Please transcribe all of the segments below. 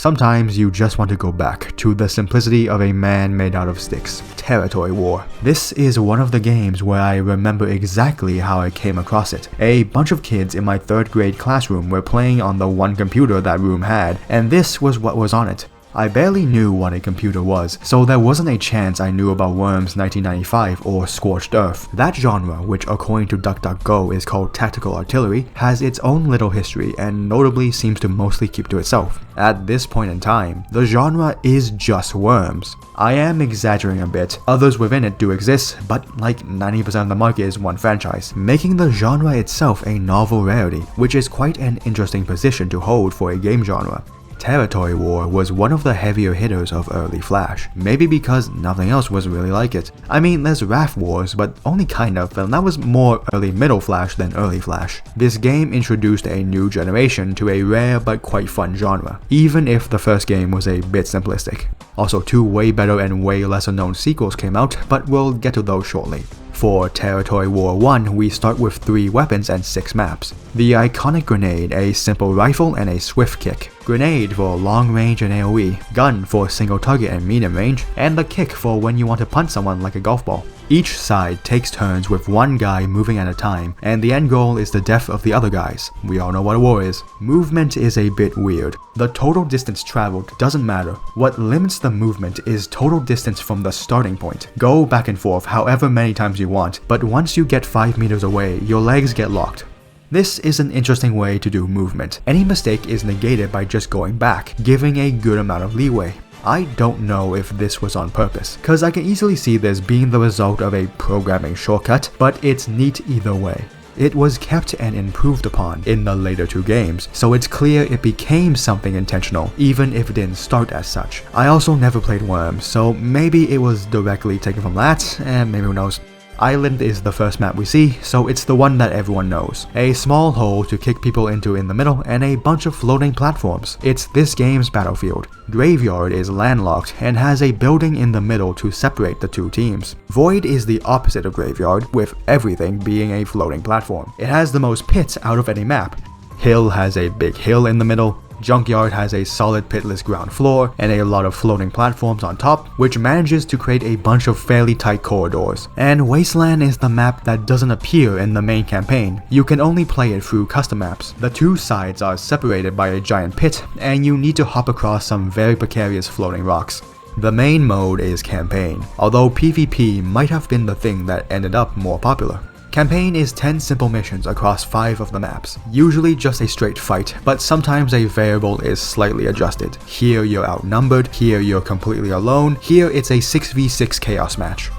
Sometimes you just want to go back to the simplicity of a man made out of sticks. Territory War. This is one of the games where I remember exactly how I came across it. A bunch of kids in my 3rd grade classroom were playing on the one computer that room had, and this was what was on it. I barely knew what a computer was, so there wasn't a chance I knew about Worms 1995 or Scorched Earth. That genre, which according to DuckDuckGo is called tactical artillery, has its own little history and notably seems to mostly keep to itself. At this point in time, the genre is just Worms. I am exaggerating a bit, others within it do exist, but like 90% of the market is one franchise, making the genre itself a novel rarity, which is quite an interesting position to hold for a game genre. Territory War was one of the heavier hitters of early Flash, maybe because nothing else was really like it. I mean, there's Wrath Wars, but only kind of, and that was more early middle Flash than early Flash. This game introduced a new generation to a rare but quite fun genre, even if the first game was a bit simplistic. Also, 2 way better and way lesser known sequels came out, but we'll get to those shortly. For Territory War 1, we start with 3 weapons and 6 maps. The iconic grenade, a simple rifle, and a swift kick. Grenade for long range and AoE, gun for single target and medium range, and the kick for when you want to punch someone like a golf ball. Each side takes turns with one guy moving at a time, and the end goal is the death of the other guys. We all know what a war is. Movement is a bit weird. The total distance traveled doesn't matter. What limits the movement is total distance from the starting point. Go back and forth however many times you want, but once you get 5 meters away, your legs get locked. This is an interesting way to do movement. Any mistake is negated by just going back, giving a good amount of leeway. I don't know if this was on purpose, cause I can easily see this being the result of a programming shortcut, but it's neat either way. It was kept and improved upon in the later 2 games, so it's clear it became something intentional, even if it didn't start as such. I also never played Worms, so maybe it was directly taken from that, and maybe who knows. Island is the first map we see, so it's the one that everyone knows. A small hole to kick people into in the middle, and a bunch of floating platforms. It's this game's battlefield. Graveyard is landlocked and has a building in the middle to separate the 2 teams. Void is the opposite of Graveyard, with everything being a floating platform. It has the most pits out of any map. Hill has a big hill in the middle. Junkyard has a solid pitless ground floor and a lot of floating platforms on top, which manages to create a bunch of fairly tight corridors. And Wasteland is the map that doesn't appear in the main campaign. You can only play it through custom maps. The 2 sides are separated by a giant pit, and you need to hop across some very precarious floating rocks. The main mode is campaign, although PvP might have been the thing that ended up more popular. Campaign is 10 simple missions across 5 of the maps, usually just a straight fight, but sometimes a variable is slightly adjusted. Here you're outnumbered, here you're completely alone, here it's a 6v6 chaos match.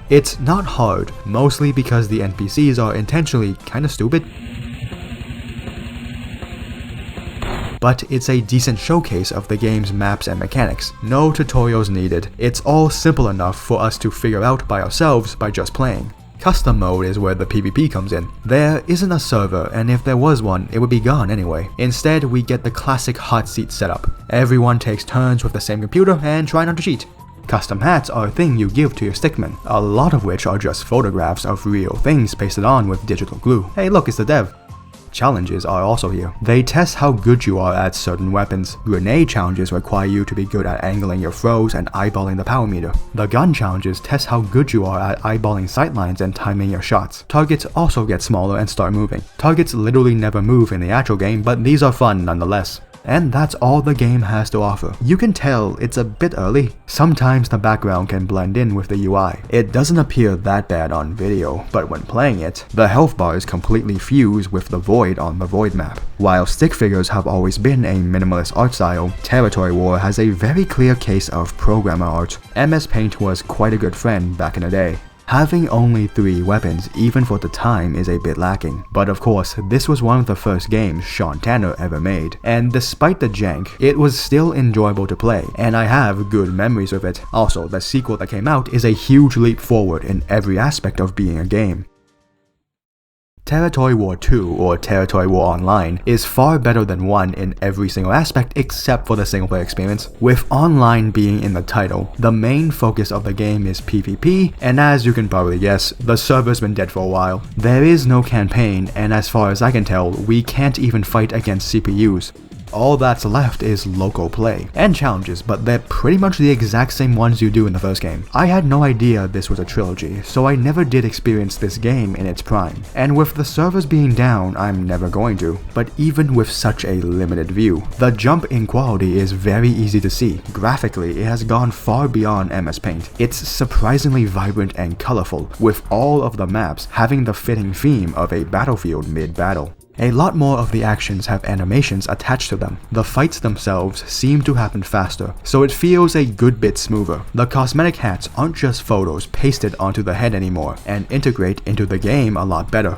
It's not hard, mostly because the NPCs are intentionally kinda stupid, but it's a decent showcase of the game's maps and mechanics. No tutorials needed, it's all simple enough for us to figure out by ourselves by just playing. Custom mode is where the PvP comes in. There isn't a server, and if there was one, it would be gone anyway. Instead, we get the classic hot seat setup. Everyone takes turns with the same computer and try not to cheat. Custom hats are a thing you give to your stickmen, a lot of which are just photographs of real things pasted on with digital glue. Hey look, it's the dev. Challenges are also here. They test how good you are at certain weapons. Grenade challenges require you to be good at angling your throws and eyeballing the power meter. The gun challenges test how good you are at eyeballing sightlines and timing your shots. Targets also get smaller and start moving. Targets literally never move in the actual game, but these are fun nonetheless. And that's all the game has to offer. You can tell it's a bit early. Sometimes the background can blend in with the UI. It doesn't appear that bad on video, but when playing it, the health bars completely fuse with the void on the void map. While stick figures have always been a minimalist art style, Territory War has a very clear case of programmer art. MS Paint was quite a good friend back in the day. Having only 3 weapons, even for the time, is a bit lacking. But of course, this was one of the first games Sean Tanner ever made, and despite the jank, it was still enjoyable to play, and I have good memories of it. Also, the sequel that came out is a huge leap forward in every aspect of being a game. Territory War 2, or Territory War Online, is far better than 1 in every single aspect except for the single player experience. With online being in the title, the main focus of the game is PvP, and as you can probably guess, the server's been dead for a while. There is no campaign, and as far as I can tell, we can't even fight against CPUs. All that's left is local play and challenges, but they're pretty much the exact same ones you do in the first game. I had no idea this was a trilogy, so I never did experience this game in its prime. And with the servers being down, I'm never going to. But even with such a limited view, the jump in quality is very easy to see. Graphically, it has gone far beyond MS Paint. It's surprisingly vibrant and colorful, with all of the maps having the fitting theme of a battlefield mid-battle. A lot more of the actions have animations attached to them. The fights themselves seem to happen faster, so it feels a good bit smoother. The cosmetic hats aren't just photos pasted onto the head anymore, and integrate into the game a lot better.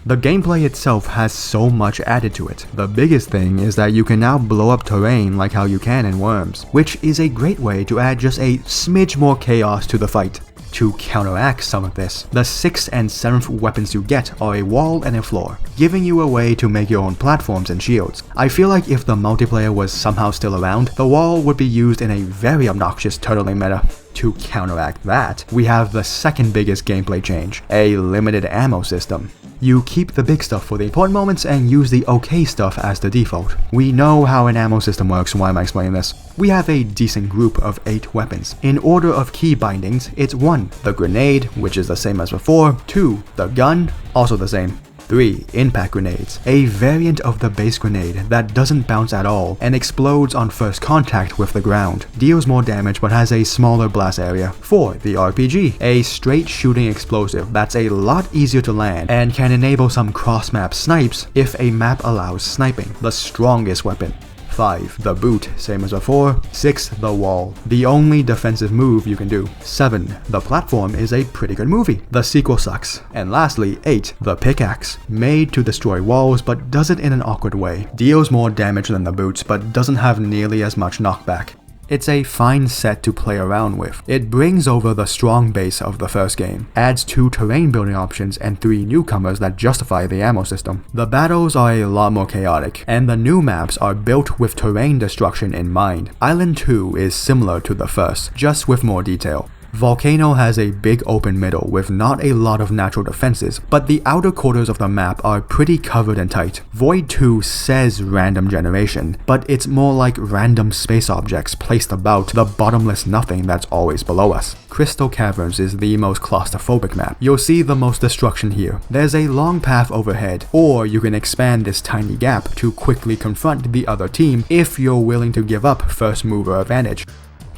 The gameplay itself has so much added to it. The biggest thing is that you can now blow up terrain like how you can in Worms, which is a great way to add just a smidge more chaos to the fight. To counteract some of this, the 6th and 7th weapons you get are a wall and a floor, giving you a way to make your own platforms and shields. I feel like if the multiplayer was somehow still around, the wall would be used in a very obnoxious turtling meta. To counteract that, we have the second biggest gameplay change, a limited ammo system. You keep the big stuff for the important moments and use the okay stuff as the default. We know how an ammo system works, why am I explaining this? We have a decent group of 8 weapons. In order of key bindings, it's 1, the grenade, which is the same as before, 2, the gun, also the same. 3. Impact grenades, a variant of the base grenade that doesn't bounce at all and explodes on first contact with the ground, deals more damage but has a smaller blast area. 4. The RPG, a straight shooting explosive that's a lot easier to land and can enable some cross-map snipes if a map allows sniping, the strongest weapon. 5. The boot, same as before. 6. The wall, the only defensive move you can do. 7. The platform is a pretty good movie. The sequel sucks. And lastly, 8. The pickaxe, made to destroy walls but does it in an awkward way. Deals more damage than the boots but doesn't have nearly as much knockback. It's a fine set to play around with. It brings over the strong base of the first game, adds 2 terrain building options and 3 newcomers that justify the ammo system. The battles are a lot more chaotic, and the new maps are built with terrain destruction in mind. Island 2 is similar to the first, just with more detail. Volcano has a big open middle with not a lot of natural defenses, but the outer quarters of the map are pretty covered and tight. Void 2 says random generation, but it's more like random space objects placed about the bottomless nothing that's always below us. Crystal Caverns is the most claustrophobic map. You'll see the most destruction here. There's a long path overhead, or you can expand this tiny gap to quickly confront the other team if you're willing to give up first mover advantage.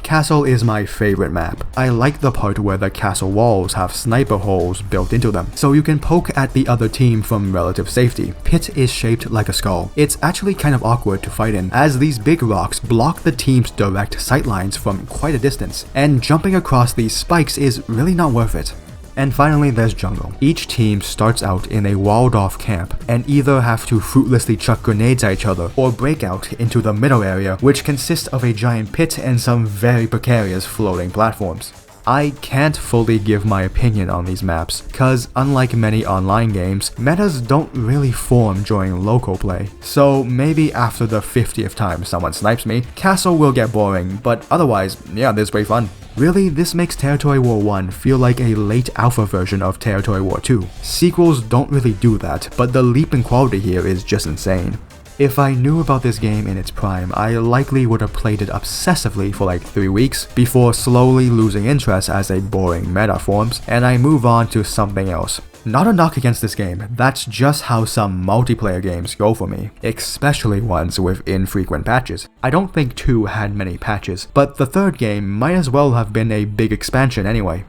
Castle is my favorite map. I like the part where the castle walls have sniper holes built into them, so you can poke at the other team from relative safety. Pit is shaped like a skull. It's actually kind of awkward to fight in, as these big rocks block the team's direct sightlines from quite a distance, and jumping across these spikes is really not worth it. And finally, there's Jungle. Each team starts out in a walled-off camp and either have to fruitlessly chuck grenades at each other or break out into the middle area, which consists of a giant pit and some very precarious floating platforms. I can't fully give my opinion on these maps, cause unlike many online games, metas don't really form during local play. So maybe after the 50th time someone snipes me, Castle will get boring, but otherwise, yeah, this is pretty fun. Really, this makes Territory War 1 feel like a late alpha version of Territory War 2. Sequels don't really do that, but the leap in quality here is just insane. If I knew about this game in its prime, I likely would have played it obsessively for like 3 weeks before slowly losing interest as a boring meta forms, and I move on to something else. Not a knock against this game, that's just how some multiplayer games go for me, especially ones with infrequent patches. I don't think 2 had many patches, but the third game might as well have been a big expansion anyway.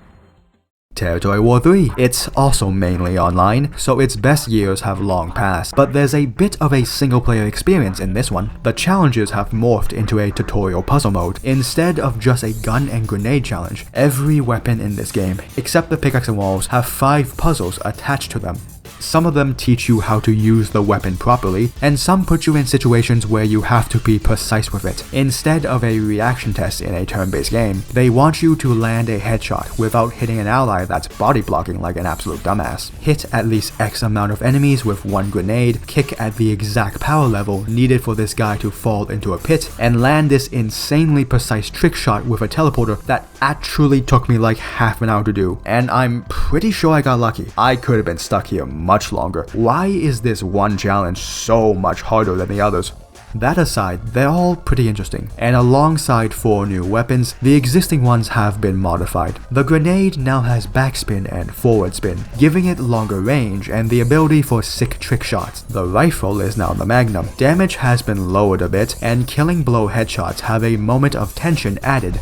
Territory War 3. It's also mainly online, so its best years have long passed, but there's a bit of a single-player experience in this one. The challenges have morphed into a tutorial puzzle mode, instead of just a gun and grenade challenge. Every weapon in this game, except the pickaxe and walls, have 5 puzzles attached to them. Some of them teach you how to use the weapon properly, and some put you in situations where you have to be precise with it. Instead of a reaction test in a turn-based game, they want you to land a headshot without hitting an ally that's body blocking like an absolute dumbass. Hit at least X amount of enemies with 1 grenade, kick at the exact power level needed for this guy to fall into a pit, and land this insanely precise trick shot with a teleporter that actually took me like half an hour to do, and I'm pretty sure I got lucky. I could have been stuck here much longer. Why is this one challenge so much harder than the others? That aside, they're all pretty interesting, and alongside 4 new weapons, the existing ones have been modified. The grenade now has backspin and forward spin, giving it longer range and the ability for sick trick shots. The rifle is now the Magnum. Damage has been lowered a bit, and killing blow headshots have a moment of tension added.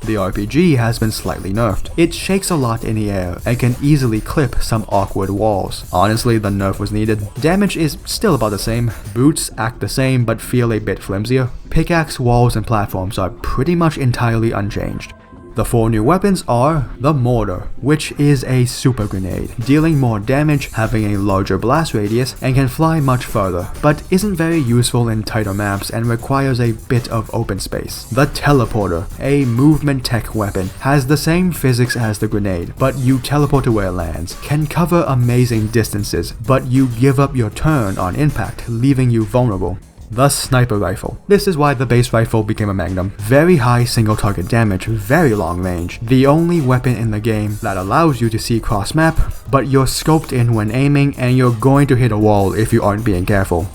The RPG has been slightly nerfed. It shakes a lot in the air and can easily clip some awkward walls. Honestly, the nerf was needed. Damage is still about the same. Boots act the same but feel a bit flimsier. Pickaxe, walls, and platforms are pretty much entirely unchanged. The 4 new weapons are the Mortar, which is a super grenade, dealing more damage, having a larger blast radius, and can fly much further, but isn't very useful in tighter maps and requires a bit of open space. The Teleporter, a movement tech weapon, has the same physics as the grenade, but you teleport to where it lands, can cover amazing distances, but you give up your turn on impact, leaving you vulnerable. The Sniper Rifle. This is why the base rifle became a Magnum. Very high single target damage, very long range. The only weapon in the game that allows you to see cross map, but you're scoped in when aiming and you're going to hit a wall if you aren't being careful.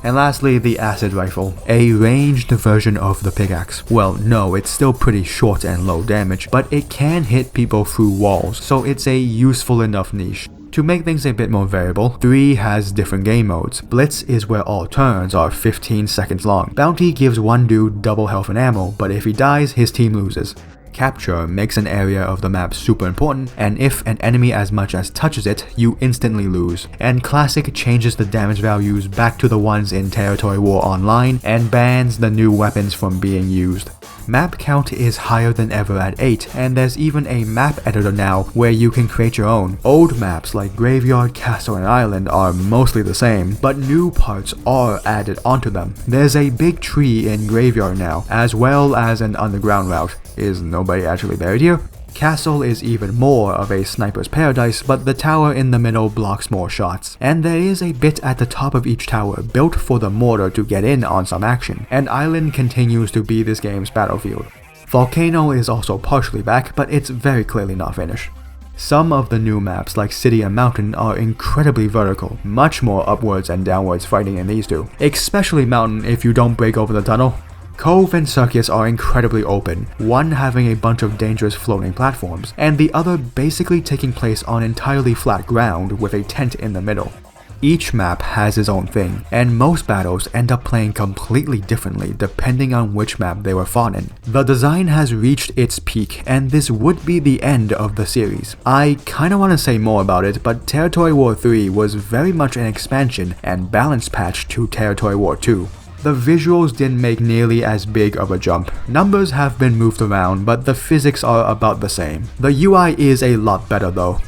And lastly, the Acid Rifle, a ranged version of the pickaxe. Well, no, it's still pretty short and low damage, but it can hit people through walls, so it's a useful enough niche. To make things a bit more variable, 3 has different game modes. Blitz is where all turns are 15 seconds long. Bounty gives one dude double health and ammo, but if he dies, his team loses. Capture makes an area of the map super important, and if an enemy as much as touches it, you instantly lose. And Classic changes the damage values back to the ones in Territory War Online, and bans the new weapons from being used. Map count is higher than ever at 8, and there's even a map editor now where you can create your own. Old maps like Graveyard, Castle, and Island are mostly the same, but new parts are added onto them. There's a big tree in Graveyard now, as well as an underground route. Is nobody actually buried here? Castle is even more of a sniper's paradise, but the tower in the middle blocks more shots. And there is a bit at the top of each tower built for the mortar to get in on some action, and Island continues to be this game's battlefield. Volcano is also partially back, but it's very clearly not finished. Some of the new maps like City and Mountain are incredibly vertical, much more upwards and downwards fighting in these two, especially Mountain if you don't break over the tunnel. Cove and Circus are incredibly open, one having a bunch of dangerous floating platforms, and the other basically taking place on entirely flat ground with a tent in the middle. Each map has its own thing, and most battles end up playing completely differently depending on which map they were fought in. The design has reached its peak, and this would be the end of the series. I kinda wanna say more about it, but Territory War 3 was very much an expansion and balance patch to Territory War 2. The visuals didn't make nearly as big of a jump. Numbers have been moved around, but the physics are about the same. The UI is a lot better though.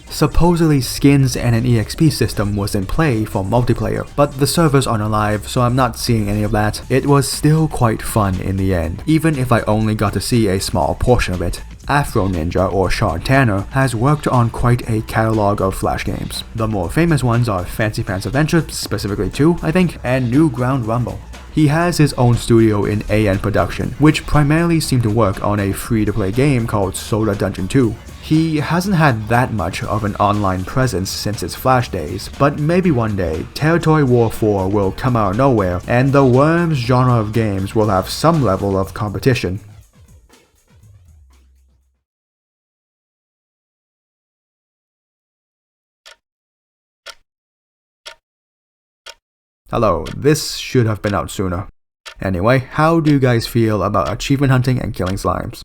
Supposedly skins and an EXP system was in play for multiplayer, but the servers aren't alive, so I'm not seeing any of that. It was still quite fun in the end, even if I only got to see a small portion of it. Afro Ninja, or Sean Tanner, has worked on quite a catalog of Flash games. The more famous ones are Fancy Pants Adventure, specifically 2, I think, and New Ground Rumble. He has his own studio in AN Production, which primarily seemed to work on a free-to-play game called Soda Dungeon 2. He hasn't had that much of an online presence since its Flash days, but maybe one day, Territory War 4 will come out of nowhere, and the Worms genre of games will have some level of competition. Hello, this should have been out sooner. Anyway, how do you guys feel about achievement hunting and killing slimes?